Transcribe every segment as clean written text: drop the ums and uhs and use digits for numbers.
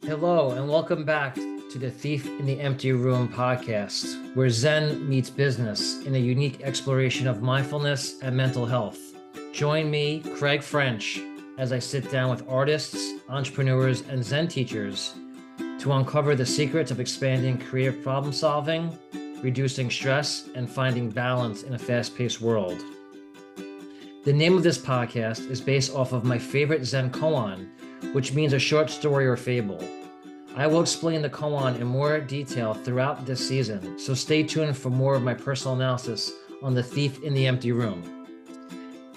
Hello, and welcome back to the Thief in the Empty Room podcast, where Zen meets business in a unique exploration of mindfulness and mental health. Join me, Craig French, as I sit down with artists, entrepreneurs, and Zen teachers to uncover the secrets of expanding creative problem solving, reducing stress, and finding balance in a fast-paced world. The name of this podcast is based off of my favorite Zen koan, which means a short story or fable. I will explain the koan in more detail throughout this season, so stay tuned for more of my personal analysis on the thief in the empty room.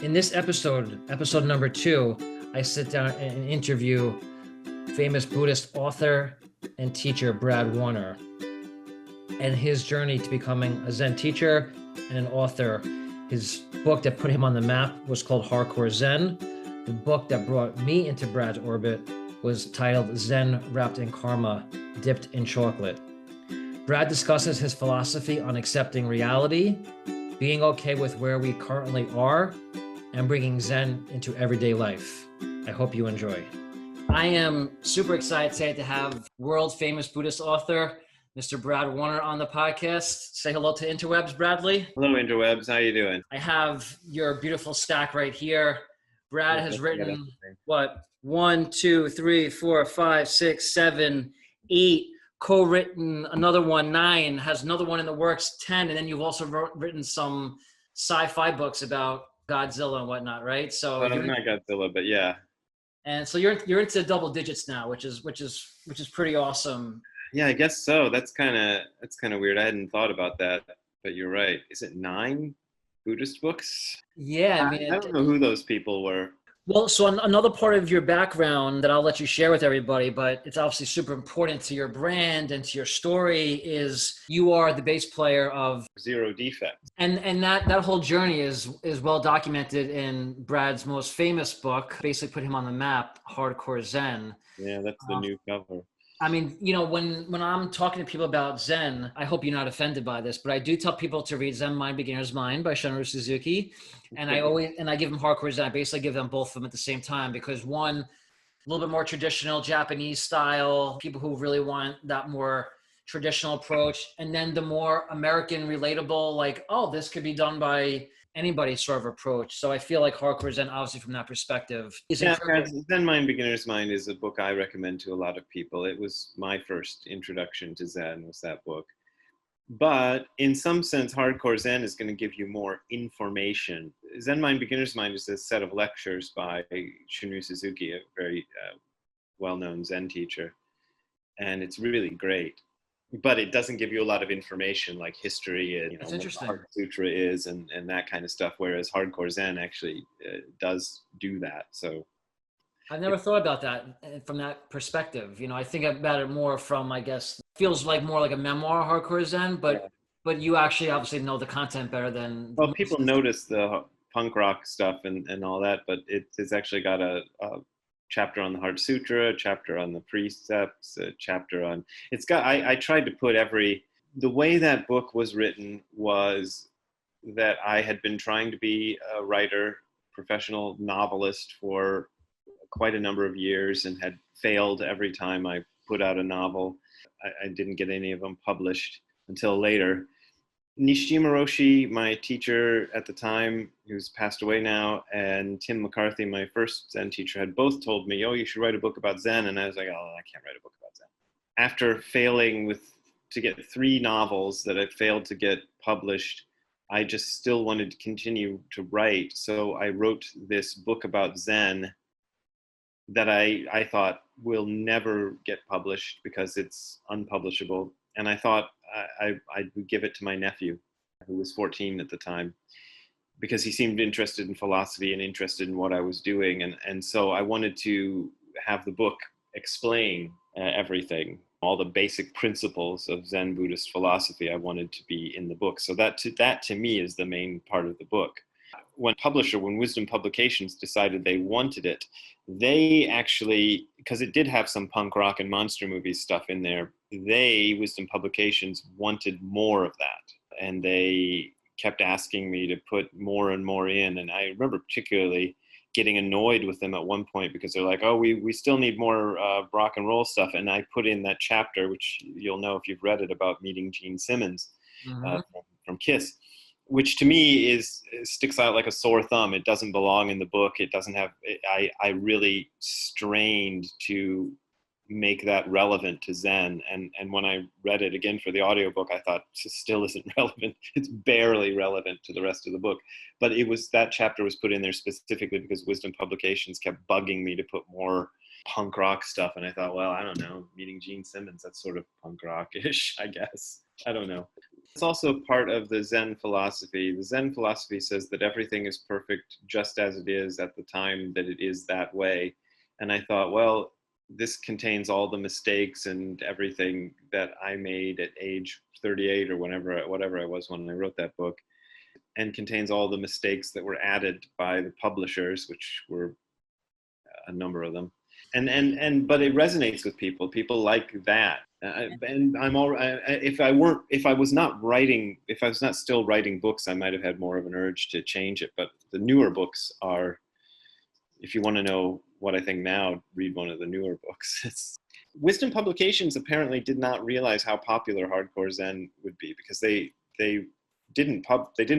In this episode number 2, I sit down and interview famous Buddhist author and teacher Brad Warner and his journey to becoming a Zen teacher and an author. His book that put him on the map was called Hardcore Zen. The book that brought me into Brad's orbit was titled Zen Wrapped in Karma, Dipped in Chocolate. Brad discusses his philosophy on accepting reality, being okay with where we currently are, and bringing Zen into everyday life. I hope you enjoy. I am super excited today to have world famous Buddhist author, Mr. Brad Warner on the podcast. Say hello to interwebs, Bradley. Hello, interwebs. How you doing? I have your beautiful stack right here. Brad has written, 1, 2, 3, 4, 5, 6, 7, 8, co-written another one, 9, has another one in the works, 10, and then you've also written some sci-fi books about Godzilla and whatnot, right? So not Godzilla, but yeah. And so you're into double digits now, which is pretty awesome. Yeah, I guess so. That's kind of weird. I hadn't thought about that, but you're right. Is it 9 Buddhist books? Yeah, I mean, I don't know who those people were. Well, so another part of your background that I'll let you share with everybody, but it's obviously super important to your brand and to your story, is you are the bass player of Zero Defect. And that whole journey is well documented in Brad's most famous book, basically put him on the map, Hardcore Zen. Yeah, that's the new cover. I mean, you know, when I'm talking to people about Zen, I hope you're not offended by this, but I do tell people to read Zen Mind, Beginner's Mind by Shunryu Suzuki. And I give them Hardcore Zen. I basically give them both of them at the same time because one, a little bit more traditional Japanese style, people who really want that more traditional approach. And then the more American relatable, like, oh, this could be done by anybody sort of approach. So I feel like Hardcore Zen, obviously from that perspective, is incredible. Zen Mind, Beginner's Mind is a book I recommend to a lot of people. It was my first introduction to Zen, was that book. But in some sense, Hardcore Zen is going to give you more information. Zen Mind, Beginner's Mind is a set of lectures by Shunryu Suzuki, a very well-known Zen teacher. And it's really great. But it doesn't give you a lot of information like history and what the Heart Sutra is and that kind of stuff, whereas Hardcore Zen actually does do that. So I've never thought about that from that perspective. You know, I think about it more from, I guess, feels like more like a memoir, Hardcore Zen, but you actually obviously know the content better than... Well, people notice the punk rock stuff and all that, but it's actually got a chapter on the Heart Sutra, a chapter on the precepts, a chapter on... I tried to put the way that book was written was that I had been trying to be a writer, professional novelist for quite a number of years and had failed every time I put out a novel. I didn't get any of them published until later. Nishijima Roshi, my teacher at the time, who's passed away now, and Tim McCarthy, my first Zen teacher, had both told me, oh, you should write a book about Zen. And I was like, oh, I can't write a book about Zen. After failing to get 3 novels that I failed to get published, I just still wanted to continue to write. So I wrote this book about Zen that I thought will never get published because it's unpublishable. And I thought I would give it to my nephew, who was 14 at the time, because he seemed interested in philosophy and interested in what I was doing. And so I wanted to have the book explain everything, all the basic principles of Zen Buddhist philosophy I wanted to be in the book. So that to me is the main part of the book. When Wisdom Publications decided they wanted it, they actually, because it did have some punk rock and monster movie stuff in there, Wisdom Publications wanted more of that. And they kept asking me to put more and more in. And I remember particularly getting annoyed with them at one point because they're like, oh, we still need more rock and roll stuff. And I put in that chapter, which you'll know if you've read it, about meeting Gene Simmons from Kiss, which to me sticks out like a sore thumb. It doesn't belong in the book. It doesn't have, I really strained to make that relevant to Zen. And when I read it again for the audiobook, I thought this still isn't relevant. It's barely relevant to the rest of the book. But that chapter was put in there specifically because Wisdom Publications kept bugging me to put more punk rock stuff. And I thought, well, I don't know, meeting Gene Simmons, that's sort of punk rock-ish, I guess. I don't know. It's also part of the Zen philosophy. The Zen philosophy says that everything is perfect just as it is at the time that it is that way. And I thought, well, this contains all the mistakes and everything that I made at age 38 or whatever I was when I wrote that book, and contains all the mistakes that were added by the publishers, which were a number of them. But it resonates with people. People like that. And I'm all right. If I was not still writing books, I might have had more of an urge to change it. But the newer books are, if you want to know what I think now, read one of the newer books. Wisdom Publications apparently did not realize how popular hardcore Zen would be, because they didn't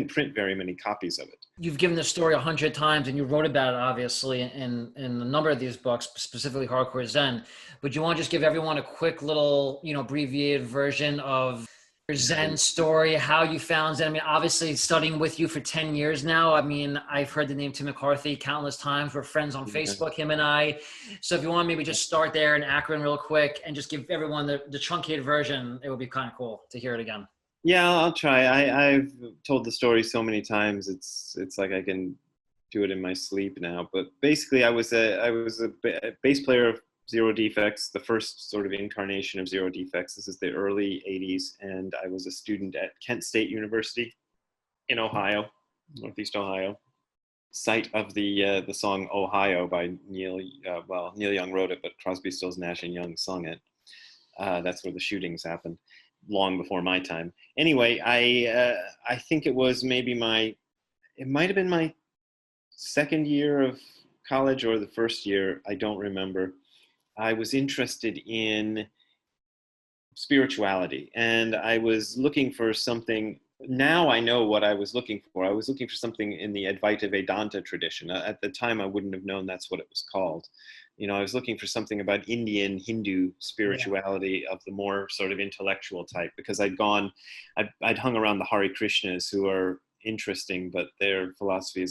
print very many copies of it. You've given the story 100 times, and you wrote about it obviously in a number of these books, specifically Hardcore Zen. But you want to just give everyone a quick little, abbreviated version of your Zen story, how you found Zen? I mean, obviously studying with you for 10 years now. I mean, I've heard the name Tim McCarthy countless times. We're friends on Facebook, him and I. So if you want, maybe just start there in Akron real quick and just give everyone the truncated version. It would be kind of cool to hear it again. Yeah, I'll try. I've told the story so many times. It's like I can do it in my sleep now. But basically, I was a bass player of Zero Defects, the first sort of incarnation of Zero Defects. This is the early 80s, and I was a student at Kent State University in Ohio, Northeast Ohio, site of the song Ohio by Neil. Neil Young wrote it, but Crosby, Stills, Nash and Young sung it. That's where the shootings happened, long before my time. Anyway, I think it was it might have been my second year of college or the first year. I don't remember. I was interested in spirituality, and I was looking for something. Now I know what I was looking for. I was looking for something in the Advaita Vedanta tradition. At the time, I wouldn't have known that's what it was called. I was looking for something about Indian Hindu spirituality of the more sort of intellectual type, because I'd hung around the Hare Krishnas, who are interesting, but their philosophy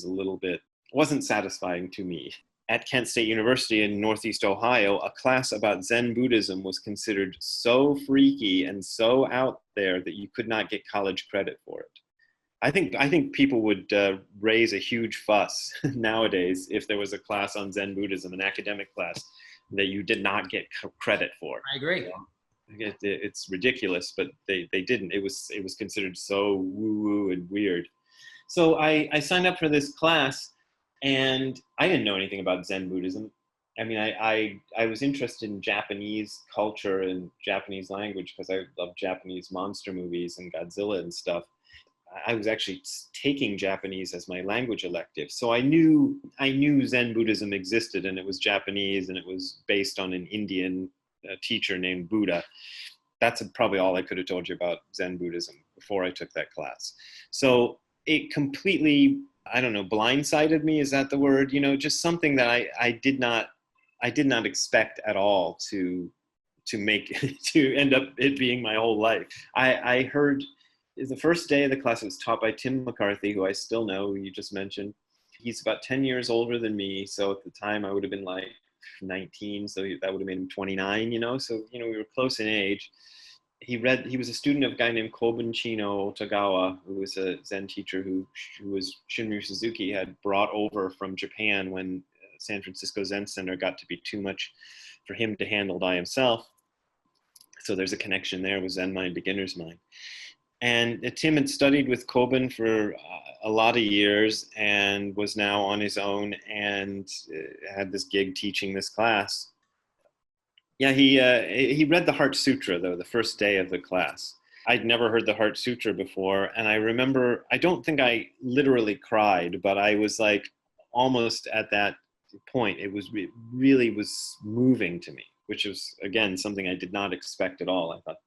wasn't satisfying to me. At Kent State University in Northeast Ohio, a class about Zen Buddhism was considered so freaky and so out there that you could not get college credit for it. I think people would raise a huge fuss nowadays if there was a class on Zen Buddhism, an academic class, that you did not get credit for. I agree. It's ridiculous, but they didn't. It was considered so woo-woo and weird. So I signed up for this class, and I didn't know anything about Zen Buddhism. I mean, I was interested in Japanese culture and Japanese language because I love Japanese monster movies and Godzilla and stuff. I was actually taking Japanese as my language elective. So I knew Zen Buddhism existed, and it was Japanese, and it was based on an Indian teacher named Buddha. That's probably all I could have told you about Zen Buddhism before I took that class. So it completely, I don't know, blindsided me. Is that the word? Just something that I did not expect at all to end up it being my whole life. I heard, the first day of the class, it was taught by Tim McCarthy, who I still know, who you just mentioned. He's about 10 years older than me. So at the time I would have been like 19. So that would have made him 29, So, we were close in age. He was a student of a guy named Kobun Chino Otagawa, who was a Zen teacher who was Shunryu Suzuki had brought over from Japan when San Francisco Zen Center got to be too much for him to handle by himself. So there's a connection there with Zen Mind, Beginner's Mind. And Tim had studied with Kobun for a lot of years and was now on his own and had this gig teaching this class. Yeah, he read the Heart Sutra, though, the first day of the class. I'd never heard the Heart Sutra before. And I remember, I don't think I literally cried, but I was like almost at that point, it really was moving to me, which was, again, something I did not expect at all. I thought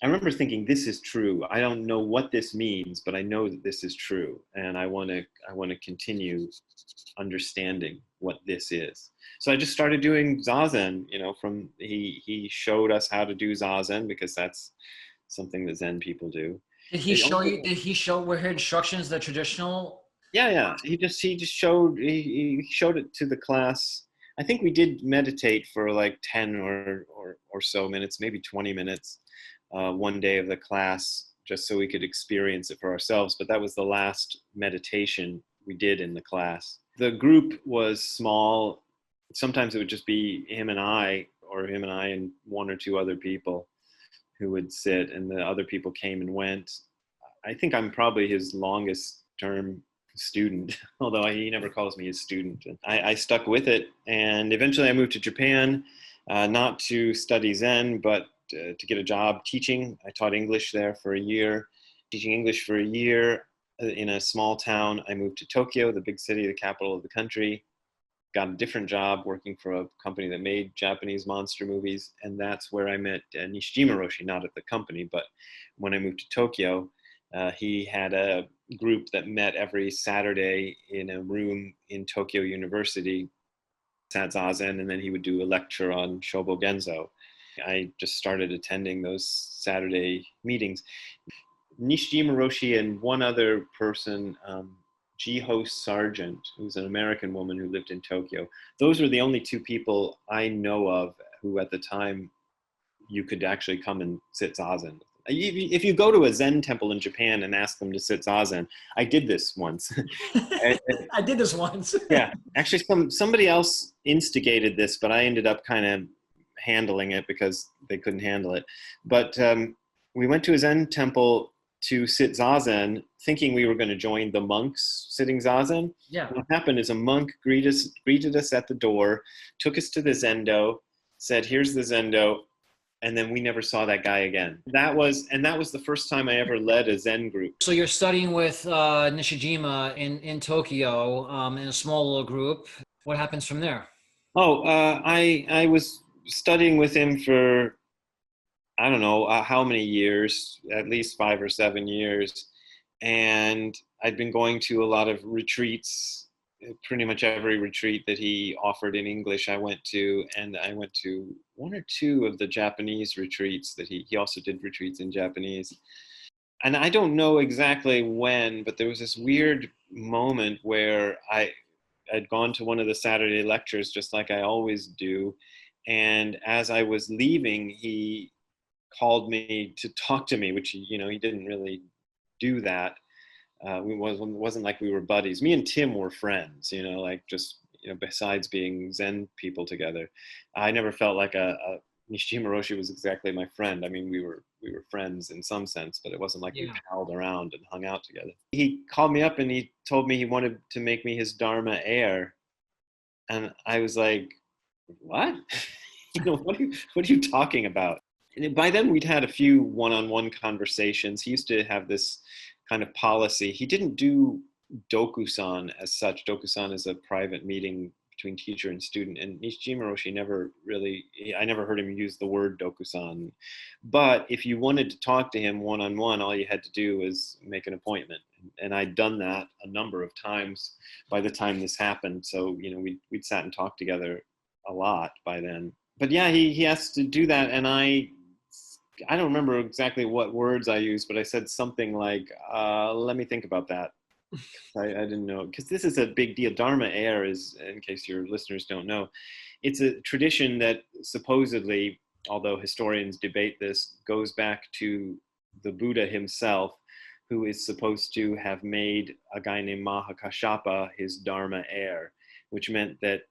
I remember thinking, this is true. I don't know what this means, but I know that this is true. And I want to continue understanding what this is. So I just started doing Zazen, he showed us how to do Zazen, because that's something that Zen people do. Did he show you? Did he show were his instructions the traditional? Yeah. He showed it to the class. I think we did meditate for like 10 or so minutes, maybe 20 minutes, one day of the class, just so we could experience it for ourselves. But that was the last meditation we did in the class. The group was small. Sometimes it would just be him and I, or him and I and one or two other people who would sit, and the other people came and went. I think I'm probably his longest term student, although he never calls me his student. I stuck with it, and eventually I moved to Japan, not to study Zen, but to get a job teaching. I taught English there for a year, teaching English for a year in a small town. I moved to Tokyo, the big city, the capital of the country, got a different job working for a company that made Japanese monster movies. And that's where I met Nishijima Roshi, not at the company, but when I moved to Tokyo, he had a group that met every Saturday in a room in Tokyo University, sat Zazen, and then he would do a lecture on Shobo Genzo. I just started attending those Saturday meetings. Nishijima Roshi and one other person, Jiho Sargent, who's an American woman who lived in Tokyo. Those were the only two people I know of who at the time you could actually come and sit Zazen. If you go to a Zen temple in Japan and ask them to sit Zazen, I did this once. I did this once. Yeah, actually somebody else instigated this, but I ended up kind of handling it because they couldn't handle it. But we went to a Zen temple to sit Zazen, thinking we were going to join the monks sitting Zazen. Yeah. What happened is a monk greeted us at the door, took us to the Zendo, said, "Here's the Zendo," and then we never saw that guy again. That was the first time I ever led a Zen group. So you're studying with Nishijima in Tokyo in a small little group. What happens from there? Oh, I was studying with him for, I don't know how many years, at least 5 or 7 years. And I'd been going to a lot of retreats, pretty much every retreat that he offered in English I went to. And I went to 1 or 2 of the Japanese retreats that he also did retreats in Japanese. And I don't know exactly when, but there was this weird moment where I'd gone to one of the Saturday lectures, just like I always do. And as I was leaving, he called me to talk to me, which, he didn't really do that. It wasn't like we were buddies. Me and Tim were friends, besides being Zen people together. I never felt like a Nishijima Roshi was exactly my friend. I mean, we were friends in some sense, but it wasn't like we palled around and hung out together. He called me up and he told me he wanted to make me his Dharma heir. And I was like, what? What are you talking about? And by then we'd had a few one-on-one conversations. He used to have this kind of policy. He didn't do dokusan as such. Dokusan is a private meeting between teacher and student. And Nishijima Roshi I never heard him use the word dokusan. But if you wanted to talk to him one-on-one, all you had to do was make an appointment. And I'd done that a number of times by the time this happened. So, we'd sat and talked together a lot by then. But yeah, he has to do that. And I don't remember exactly what words I used, but I said something like, let me think about that. I didn't know, because this is a big deal. Dharma heir is, in case your listeners don't know, it's a tradition that supposedly, although historians debate this, goes back to the Buddha himself, who is supposed to have made a guy named Mahakashapa his Dharma heir, which meant that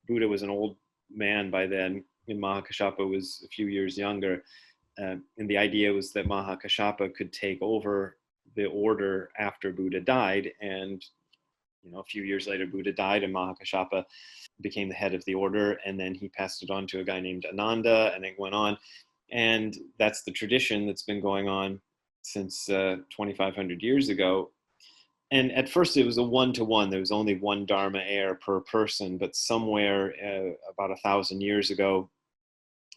Buddha was an old man by then, and Mahakashapa was a few years younger. And the idea was that Mahakashapa could take over the order after Buddha died. And, a few years later, Buddha died and Mahakashapa became the head of the order. And then he passed it on to a guy named Ananda, and it went on. And that's the tradition that's been going on since 2,500 years ago. And at first it was a 1-to-1. There was only one Dharma heir per person, but somewhere about 1,000 years ago,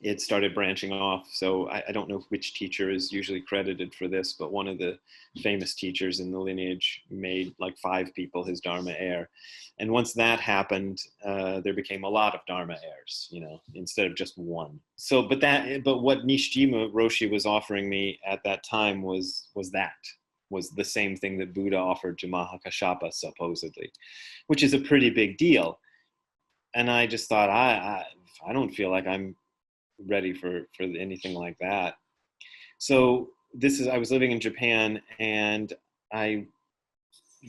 it started branching off. So I don't know which teacher is usually credited for this, but one of the famous teachers in the lineage made like 5 people his Dharma heir. And once that happened, there became a lot of Dharma heirs, instead of just one. So, but what Nishijima Roshi was offering me at that time was the same thing that Buddha offered to Mahakashapa, supposedly, which is a pretty big deal. And I just thought, I don't feel like I'm ready for anything like that. So I was living in Japan, and I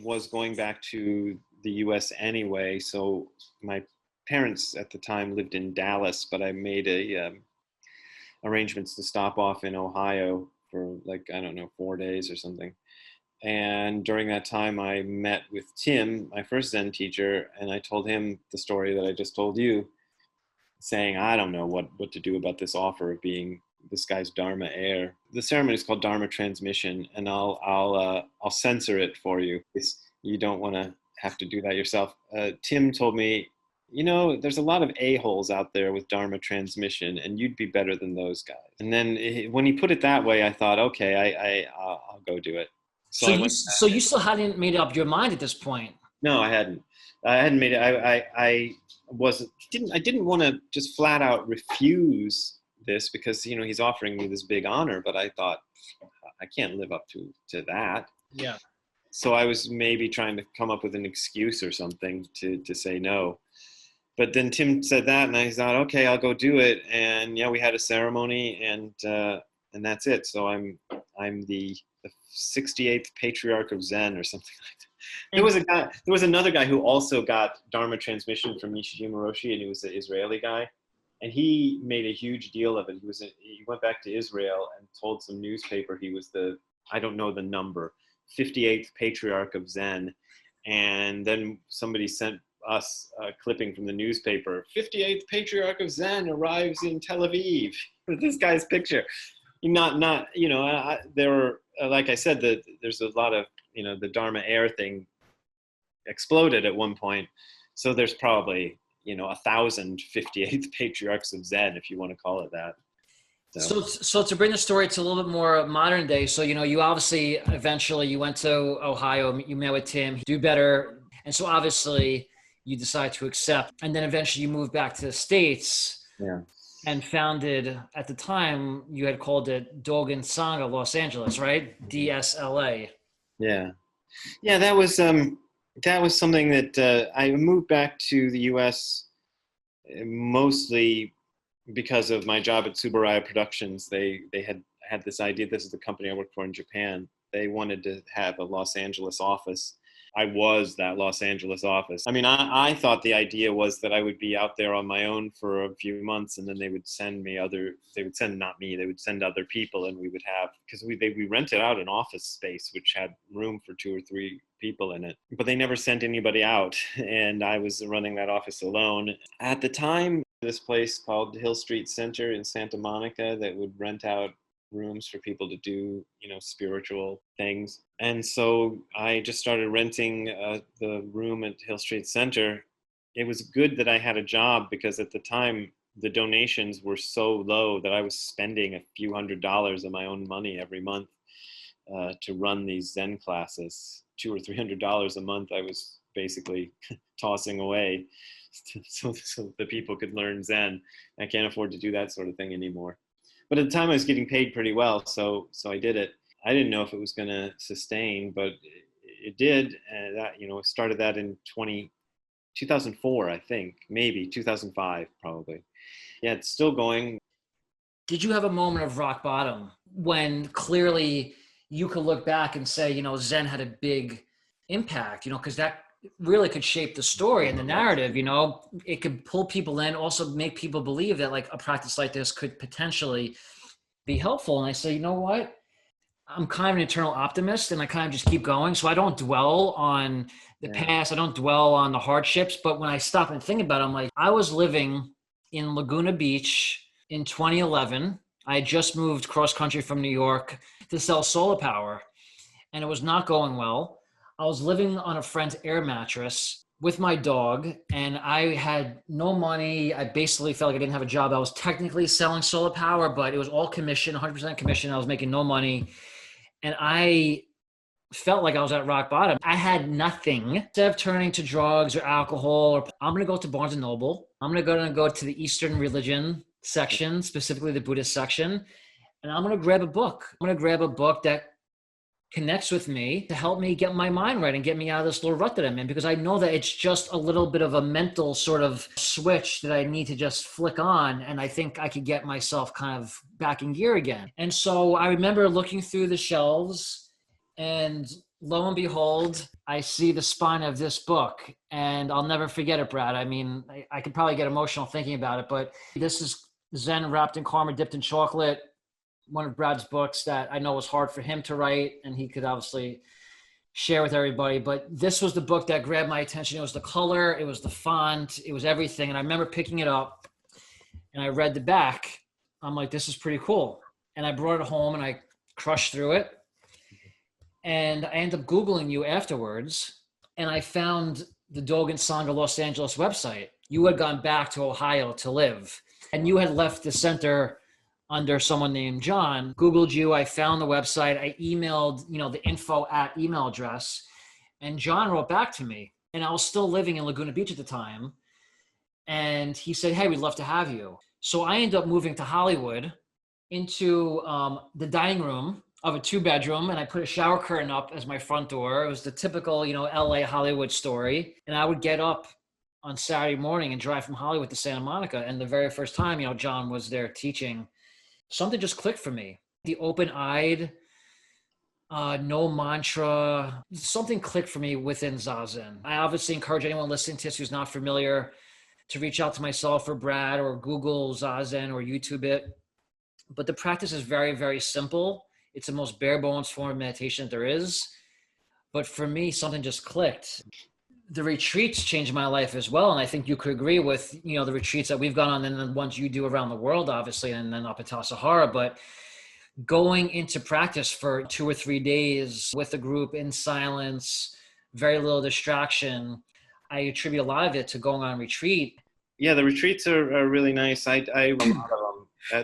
was going back to the US anyway. So my parents at the time lived in Dallas, but I made arrangements to stop off in Ohio for 4 days or something. And during that time, I met with Tim, my first Zen teacher, and I told him the story that I just told you, saying, I don't know what to do about this offer of being this guy's Dharma heir. The ceremony is called Dharma transmission, and I'll censor it for you. You don't want to have to do that yourself. Tim told me, there's a lot of a-holes out there with Dharma transmission, and you'd be better than those guys. And then when he put it that way, I thought, okay, I'll go do it. So you still hadn't made up your mind at this point? No, I hadn't. I hadn't made it. I didn't want to just flat out refuse this because he's offering me this big honor, but I thought I can't live up to that. Yeah. So I was maybe trying to come up with an excuse or something to say no. But then Tim said that, and I thought, okay, I'll go do it. And yeah, we had a ceremony, and that's it. So I'm the 68th patriarch of Zen or something like that. There was another guy who also got Dharma transmission from Nishijima Roshi, and he was an Israeli guy, and he made a huge deal of it. He went back to Israel and told some newspaper he was I don't know the number, 58th patriarch of Zen. And then somebody sent us a clipping from the newspaper, 58th patriarch of Zen arrives in Tel Aviv, with this guy's picture. There were, like I said, there's a lot of, the Dharma heir thing exploded at one point. So there's probably, 1,000 58th patriarchs of Zen, if you want to call it that. So to bring the story to a little bit more modern day. So, you obviously eventually you went to Ohio, you met with Tim, do better. And so obviously you decide to accept, and then eventually you moved back to the States. Yeah. And founded, at the time, you had called it Dogen Sangha Los Angeles, right? DSLA. Yeah. Yeah, that was something that I moved back to the U.S. mostly because of my job at Tsuburaya Productions. They had this idea. This is the company I worked for in Japan. They wanted to have a Los Angeles office. I was that Los Angeles office. I mean, I thought the idea was that I would be out there on my own for a few months, and then they would send other people, and we would have, because we rented out an office space which had room for 2 or 3 people in it, but they never sent anybody out, and I was running that office alone. At the time, this place called Hill Street Center in Santa Monica that would rent out rooms for people to do, spiritual things. And so I just started renting the room at Hill Street Center. It was good that I had a job, because at the time the donations were so low that I was spending a few $100s of my own money every month to run these Zen classes. $200 or $300 a month I was basically tossing away so the people could learn Zen. I can't afford to do that sort of thing anymore. But at the time I was getting paid pretty well, so I did it. I didn't know if it was going to sustain, but it did. And that, started that in 2004, I think, maybe 2005, probably. Yeah, it's still going. Did you have a moment of rock bottom when clearly you could look back and say, Zen had a big impact, because that really could shape the story and the narrative, it could pull people in, also make people believe that like a practice like this could potentially be helpful. And I say, you know what? I'm kind of an eternal optimist, and I kind of just keep going. So I don't dwell on the past. I don't dwell on the hardships. But when I stop and think about it, I'm like, I was living in Laguna Beach in 2011. I had just moved cross country from New York to sell solar power, and it was not going well. I was living on a friend's air mattress with my dog, and I had no money. I basically felt like I didn't have a job. I was technically selling solar power, but it was all commission, 100% commission. I was making no money. And I felt like I was at rock bottom. I had nothing. Instead of turning to drugs or alcohol, or I'm going to go to Barnes and Noble. I'm going to go to the Eastern religion section, specifically the Buddhist section, and I'm going to grab a book. I'm going to grab a book that connects with me to help me get my mind right and get me out of this little rut that I'm in, because I know that it's just a little bit of a mental sort of switch that I need to just flick on. And I think I could get myself kind of back in gear again. And so I remember looking through the shelves, and lo and behold, I see the spine of this book, and I'll never forget it, Brad. I mean, I could probably get emotional thinking about it, but this is Zen wrapped in karma, dipped in chocolate. One of Brad's books that I know was hard for him to write, and he could obviously share with everybody. But this was the book that grabbed my attention. It was the color, it was the font, it was everything. And I remember picking it up, and I read the back. I'm like, this is pretty cool. And I brought it home, and I crushed through it. And I ended up Googling you afterwards, and I found the Dogen Sangha Los Angeles website. You had gone back to Ohio to live, and you had left the center under someone named John. Googled you, I found the website, I emailed, the info at email address, and John wrote back to me. And I was still living in Laguna Beach at the time. And he said, hey, we'd love to have you. So I ended up moving to Hollywood into the dining room of a 2-bedroom, and I put a shower curtain up as my front door. It was the typical, LA Hollywood story. And I would get up on Saturday morning and drive from Hollywood to Santa Monica. And the very first time, John was there teaching, something just clicked for me. The open-eyed, no mantra, something clicked for me within Zazen. I obviously encourage anyone listening to this who's not familiar to reach out to myself or Brad, or Google Zazen or YouTube it. But the practice is very, very simple. It's the most bare bones form of meditation that there is. But for me, something just clicked. The retreats changed my life as well. And I think you could agree with, the retreats that we've gone on, and the ones you do around the world, obviously, and then up at Sahara. But going into practice for 2 or 3 days with a group in silence, very little distraction, I attribute a lot of it to going on retreat. Yeah, the retreats are really nice. I a lot of them.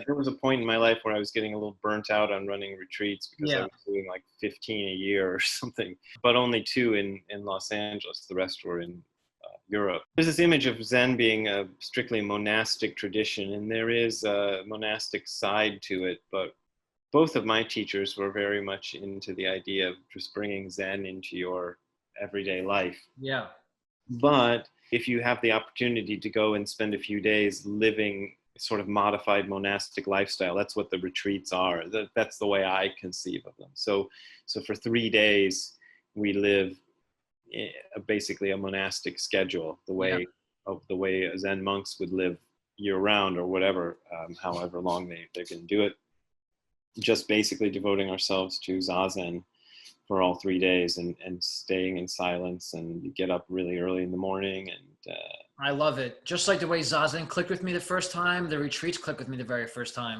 There was a point in my life where I was getting a little burnt out on running retreats, because I was doing like 15 a year or something, but only 2 in Los Angeles. The rest were in Europe. There's this image of Zen being a strictly monastic tradition, and there is a monastic side to it, but both of my teachers were very much into the idea of just bringing Zen into your everyday life. Yeah. But if you have the opportunity to go and spend a few days living sort of modified monastic lifestyle, that's what the retreats are. That's the way I conceive of them. So for 3 days, we live basically a monastic schedule, the way Zen monks would live year round, or whatever, however long they're going to do it. Just basically devoting ourselves to Zazen for all 3 days, and staying in silence, and you get up really early in the morning. And I love it. Just like the way Zazen clicked with me the first time, the retreats clicked with me the very first time.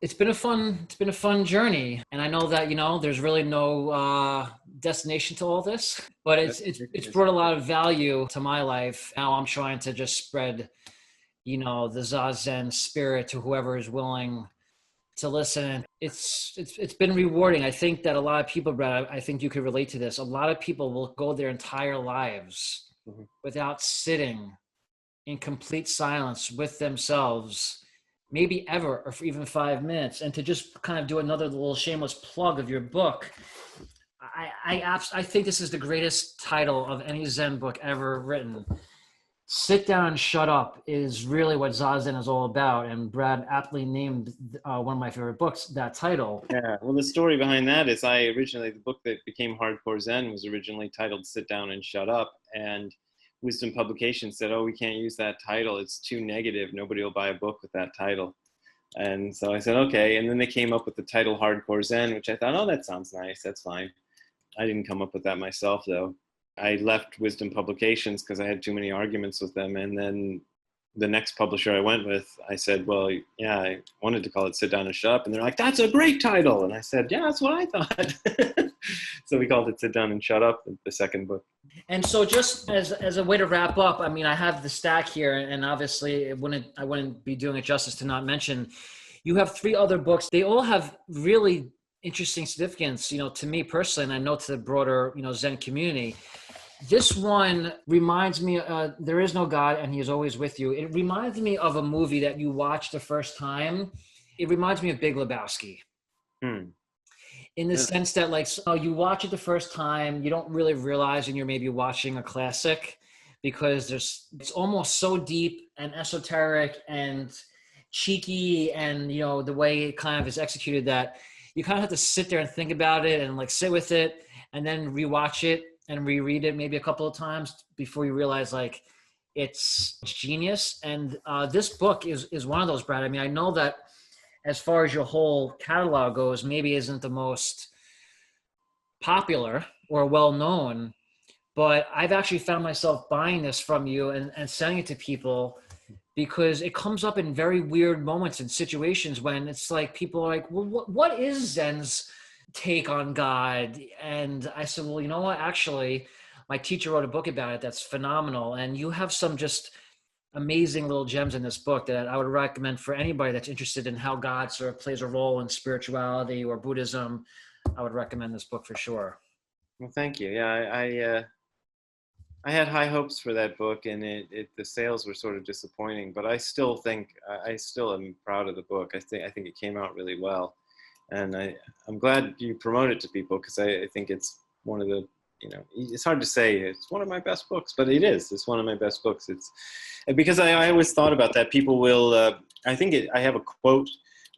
It's been a fun journey. And I know that, there's really no destination to all this, but it's brought a lot of value to my life. Now I'm trying to just spread, the Zazen spirit to whoever is willing to listen. It's been rewarding. I think that a lot of people, Brad, I think you could relate to this. A lot of people will go their entire lives without sitting in complete silence with themselves, maybe ever, or for even 5 minutes. And to just kind of do another little shameless plug of your book, I think this is the greatest title of any Zen book ever written. Sit Down and Shut Up is really what Zazen is all about. And Brad aptly named one of my favorite books that title. Yeah, well, the story behind that is the book that became Hardcore Zen was originally titled Sit Down and Shut Up. And Wisdom Publications said, oh, we can't use that title. It's too negative. Nobody will buy a book with that title. And so I said, okay. And then they came up with the title Hardcore Zen, which I thought, oh, that sounds nice. That's fine. I didn't come up with that myself, though. I left Wisdom Publications because I had too many arguments with them. And then the next publisher I went with, I said, well, yeah, I wanted to call it Sit Down and Shut Up. And they're like, that's a great title. And I said, yeah, that's what I thought. So we called it Sit Down and Shut Up, the second book. And so just as a way to wrap up, I mean, I have the stack here, and obviously I wouldn't be doing it justice to not mention, you have 3 other books. They all have really interesting significance, to me personally, and I know to the broader, Zen community. This one reminds me, there is no God and he is always with you. It reminds me of a movie that you watched the first time. It reminds me of Big Lebowski. In the sense that you watch it the first time, you don't really realize and you're maybe watching a classic because it's almost so deep and esoteric and cheeky, and, the way it kind of is executed that you kind of have to sit there and think about it and sit with it and then rewatch it and reread it maybe a couple of times before you realize it's genius. And this book is one of those, Brad. I mean, I know that as far as your whole catalog goes, maybe isn't the most popular or well-known, but I've actually found myself buying this from you and sending it to people because it comes up in very weird moments and situations when it's people are like, well, what is Zen's take on God? And I said, well, you know what, actually my teacher wrote a book about it that's phenomenal, and you have some just amazing little gems in this book that I would recommend for anybody that's interested in how God sort of plays a role in spirituality or Buddhism. I would recommend this book for sure. Well, thank you. Yeah, I had high hopes for that book, and the sales were sort of disappointing, but I still am proud of the book. I think it came out really well. And I'm glad you promote it to people, because I think it's one of the, it's hard to say it's one of my best books, but it's one of my best books. It's because I always thought about that. People will, I have a quote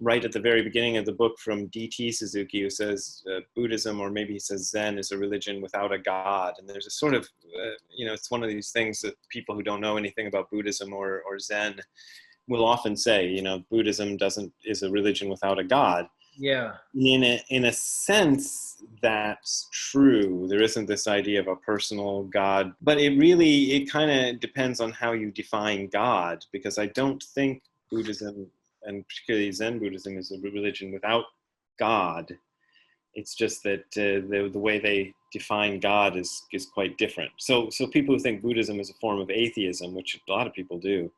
right at the very beginning of the book from D.T. Suzuki, who says Buddhism, or maybe he says Zen, is a religion without a God. And there's a sort of, it's one of these things that people who don't know anything about Buddhism or Zen will often say, Buddhism is a religion without a God. Yeah. In a sense, that's true. There isn't this idea of a personal God, but it kind of depends on how you define God, because I don't think Buddhism, and particularly Zen Buddhism, is a religion without God. It's just that the way they define God is quite different. So people who think Buddhism is a form of atheism, which a lot of people do.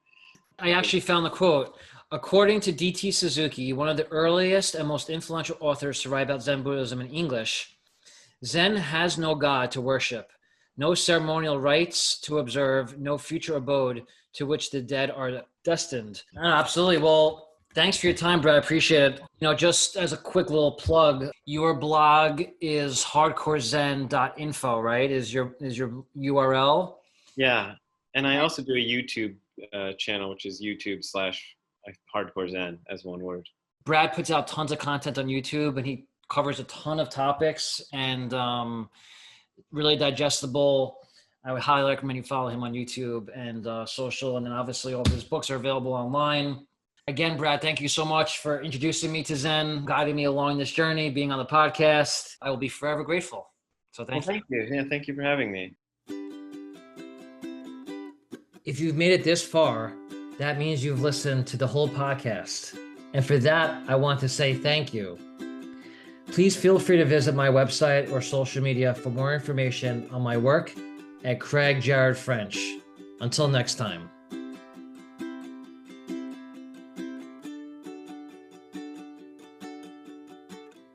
I actually found the quote. According to D.T. Suzuki, one of the earliest and most influential authors to write about Zen Buddhism in English, Zen has no God to worship, no ceremonial rites to observe, no future abode to which the dead are destined. Absolutely. Well, thanks for your time, Brett. I appreciate it. Just as a quick little plug, your blog is hardcorezen.info, right? Is your URL? Yeah. And I also do a YouTube channel, which is YouTube/Hardcore Zen, as one word. Brad puts out tons of content on YouTube, and he covers a ton of topics and really digestible. I would highly recommend you follow him on YouTube and social. And then obviously all of his books are available online. Again, Brad, thank you so much for introducing me to Zen, guiding me along this journey, being on the podcast. I will be forever grateful. So thank you. Yeah, thank you for having me. If you've made it this far, that means you've listened to the whole podcast. And for that, I want to say thank you. Please feel free to visit my website or social media for more information on my work at Craig Jared French. Until next time.